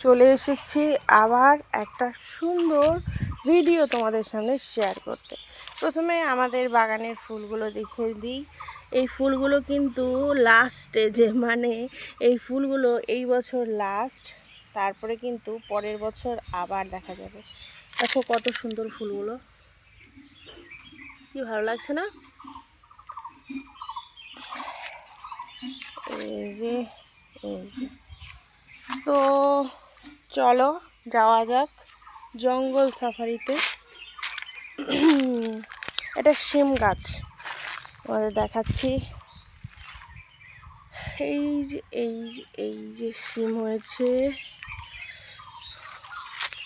চলে এসেছি আবার একটা সুন্দর ভিডিও তোমাদের সামনে শেয়ার করতে। প্রথমে আমাদের বাগানের ফুলগুলো দেখিয়ে দিই। এই ফুলগুলো কিন্তু লাস্ট স্টেজে, মানে এই ফুলগুলো এই বছর লাস্ট, তারপরে কিন্তু পরের বছর আবার দেখা যাবে। দেখো কত সুন্দর ফুলগুলো, কি ভালো লাগছে না? এই যে সো চলো যাওয়া যাক জঙ্গল সাফারিতে। এটা শিম গাছ, আমাদের দেখাচ্ছি। এই যে শিম হয়েছে।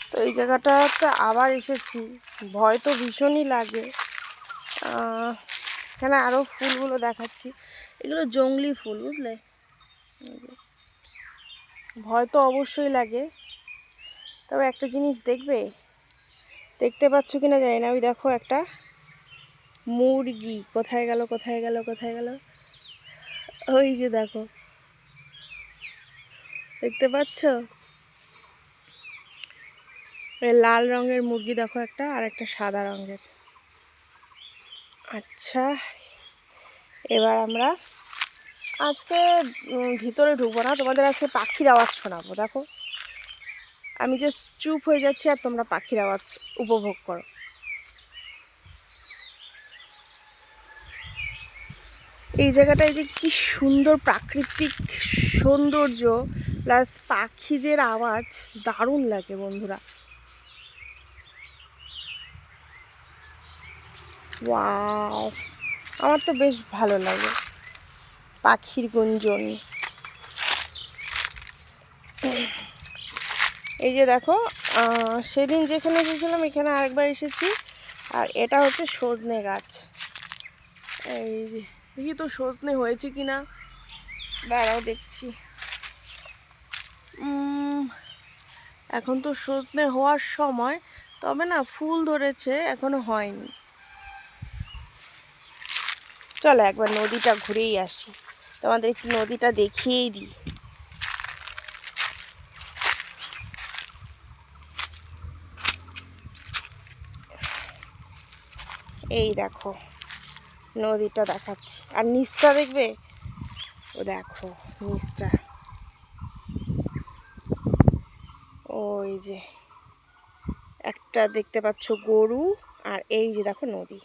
তো এই জায়গাটাতে আবার এসেছি, ভয় তো ভীষণই লাগে। এখানে আরও ফুলগুলো দেখাচ্ছি, এগুলো জংলি ফুল, বুঝলে। ভয় তো অবশ্যই লাগে, তবে একটা জিনিস দেখতে পাচ্ছ কিনা জানি না, ওই দেখো একটা মুরগি, কোথায় গেল ওই যে দেখো, দেখতে পাচ্ছ? লাল রঙের মুরগি দেখো একটা, আর একটা সাদা রঙের। আচ্ছা, এবার আমরা আজকে ভিতরে ঢুকবো না, তোমাদের আজকে পাখির আওয়াজ শোনাবো। দেখো আমি জাস্ট চুপ হয়ে যাচ্ছি আর তোমরা পাখির আওয়াজ উপভোগ করো। এই জায়গাটায় যে কি সুন্দর প্রাকৃতিক সৌন্দর্য প্লাস পাখিদের আওয়াজ, দারুণ লাগে বন্ধুরা। ওয়াও, আমার তো বেশ ভালো লাগে পাখির গুঞ্জন। এই যে দেখো, সেদিন যেখানে এসেছিলাম এখানে আরেকবার এসেছি। আর এটা হচ্ছে সজনে গাছ। এই যে দেখি তো সজনে হয়েছে কিনা, দাঁড়াও দেখছি। এখন তো সজনে হওয়ার সময়, তবে না ফুল ধরেছে, এখনো হয়নি। চলো একবার নদীটা ঘুরেই আসি, তোমাদের একটু নদীটা দেখিয়েই দিই। এই দেখো নদীটা দেখাচ্ছি, আর নিচটা দেখবে, ও দেখো নিচটা, ওই যে একটা দেখতে পাচ্ছ গরু, আর এই যে দেখো নদী।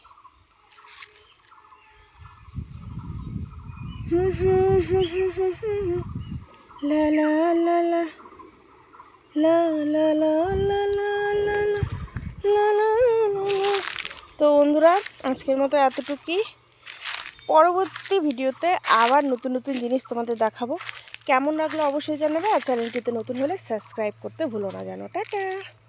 লা লা লা লা লা লা লা লা লা লা লা লা। তো বন্ধুরা, আজকের মতো এতটুকুই। পরবর্তী ভিডিওতে আবার নতুন নতুন জিনিস তোমাদের দেখাবো। কেমন লাগলো অবশ্যই জানাবে, আর চ্যানেলটিতে নতুন হলে সাবস্ক্রাইব করতে ভুলো না যেন। টাটা।